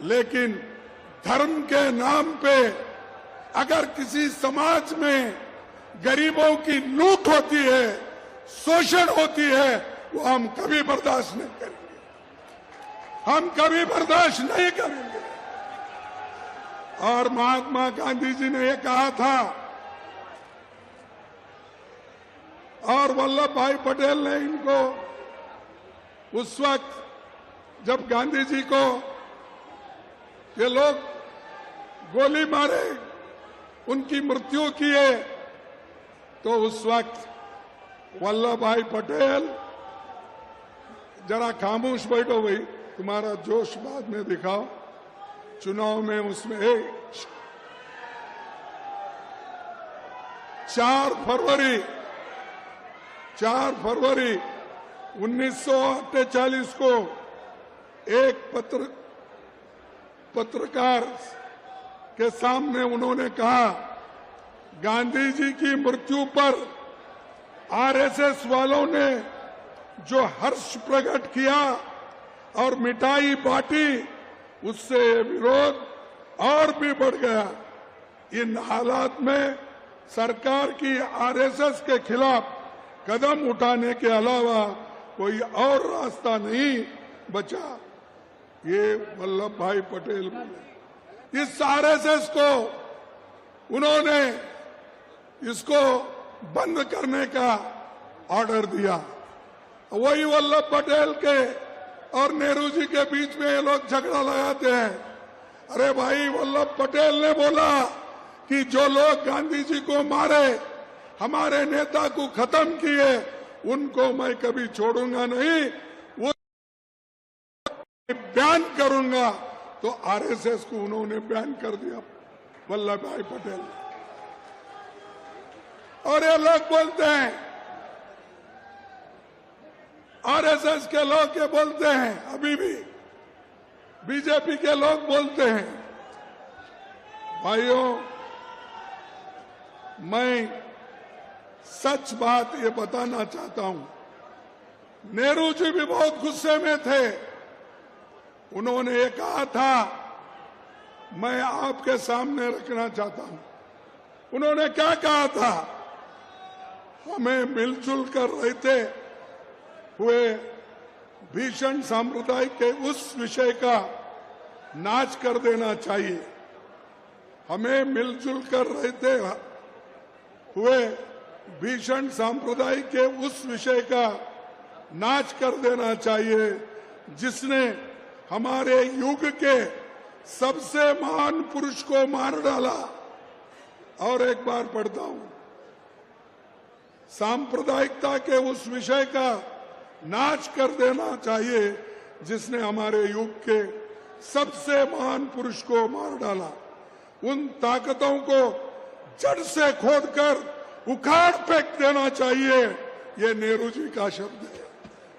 लेकिन धर्म के नाम पे अगर किसी समाज में गरीबों की लूट होती है, शोषण होती है, वो हम कभी बर्दाश्त नहीं करेंगे, हम कभी बर्दाश्त नहीं करेंगे। और महात्मा गांधी जी ने ये कहा था, और वल्लभ भाई पटेल ने इनको उस वक्त जब गांधी जी को ये लोग गोली मारे, उनकी मृत्यु किए, तो उस वक्त वल्लभ भाई पटेल, जरा खामोश बैठो भाई, तुम्हारा जोश बाद में दिखाओ, चुनाव में उसमें 4 फरवरी 1948 को एक पत्रकार के सामने उन्होंने कहा, गांधी जी की मृत्यु पर आरएसएस वालों ने जो हर्ष प्रकट किया और मिठाई बांटी, उससे विरोध और भी बढ़ गया। इन हालात में सरकार की आरएसएस के खिलाफ कदम उठाने के अलावा कोई और रास्ता नहीं बचा। ये वल्लभ भाई पटेल बोले। इस आरएसएस को उन्होंने इसको बंद करने का ऑर्डर दिया। वही वल्लभ पटेल के और नेहरू जी के बीच में ये लोग झगड़ा लगाते हैं। अरे भाई, वल्लभ पटेल ने बोला कि जो लोग गांधी जी को मारे, हमारे नेता को खत्म किए, उनको मैं कभी छोड़ूंगा नहीं, वो बैन करूंगा। तो आरएसएस को उन्होंने बैन कर दिया, वल्लभ भाई पटेल। और ये लोग बोलते हैं, आरएसएस के लोग ये बोलते हैं, अभी भी बीजेपी के लोग बोलते हैं। भाइयों, मैं सच बात ये बताना चाहता हूं, नेहरू जी भी बहुत गुस्से में थे। उन्होंने ये कहा था, मैं आपके सामने रखना चाहता हूं। उन्होंने क्या कहा था, हमें मिलजुल कर रहते हुए भीषण सांप्रदायिक के उस विषय का नाश कर देना चाहिए। हमें मिलजुल कर रहते हुए भीषण सांप्रदायिक के उस विषय का नाश कर देना चाहिए जिसने हमारे युग के सबसे महान पुरुष को मार डाला। और एक बार पढ़ता हूं, सांप्रदायिकता के उस विषय का नाश कर देना चाहिए जिसने हमारे युग के सबसे महान पुरुष को मार डाला। उन ताकतों को जड़ से खोदकर उखाड़ फेंक देना चाहिए। ये नेहरू जी का शब्द है,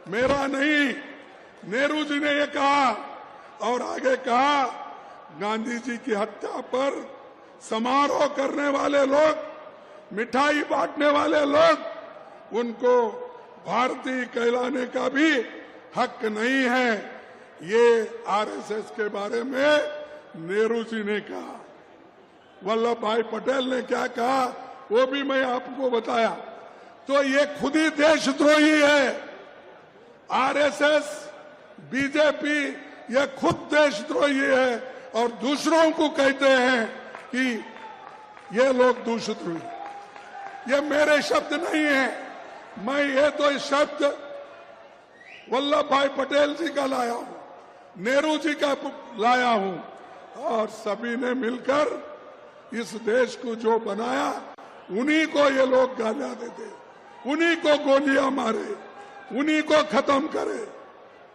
मेरा नहीं। नेहरू जी ने ये कहा और आगे कहा, गांधी जी की हत्या पर समारोह करने वाले लोग, मिठाई बांटने वाले लोग, उनको भारतीय कहलाने का भी हक नहीं है। ये आरएसएस के बारे में नेहरू जी ने कहा। वल्लभ भाई पटेल ने क्या कहा वो भी मैं आपको बताया। तो ये खुद ही देशद्रोही है। आरएसएस, बीजेपी, ये खुद देशद्रोही है और दूसरों को कहते हैं कि ये लोग देशद्रोही। ये मेरे शब्द नहीं है, मैं ये तो शब्द वल्लभ भाई पटेल जी का लाया हूं, नेहरू जी का लाया हूं। और सभी ने मिलकर इस देश को जो बनाया, उन्हीं को ये लोग गालियां देते, उन्हीं को गोलियां मारे, उन्हीं को खत्म करे।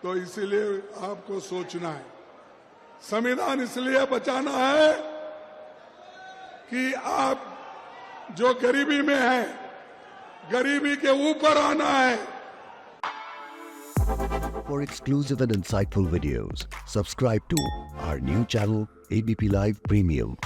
तो इसीलिए आपको सोचना है, संविधान इसलिए बचाना है कि आप जो गरीबी में है, गरीबी के ऊपर आना है। For exclusive and insightful videos, subscribe to our new channel ABP Live Premium.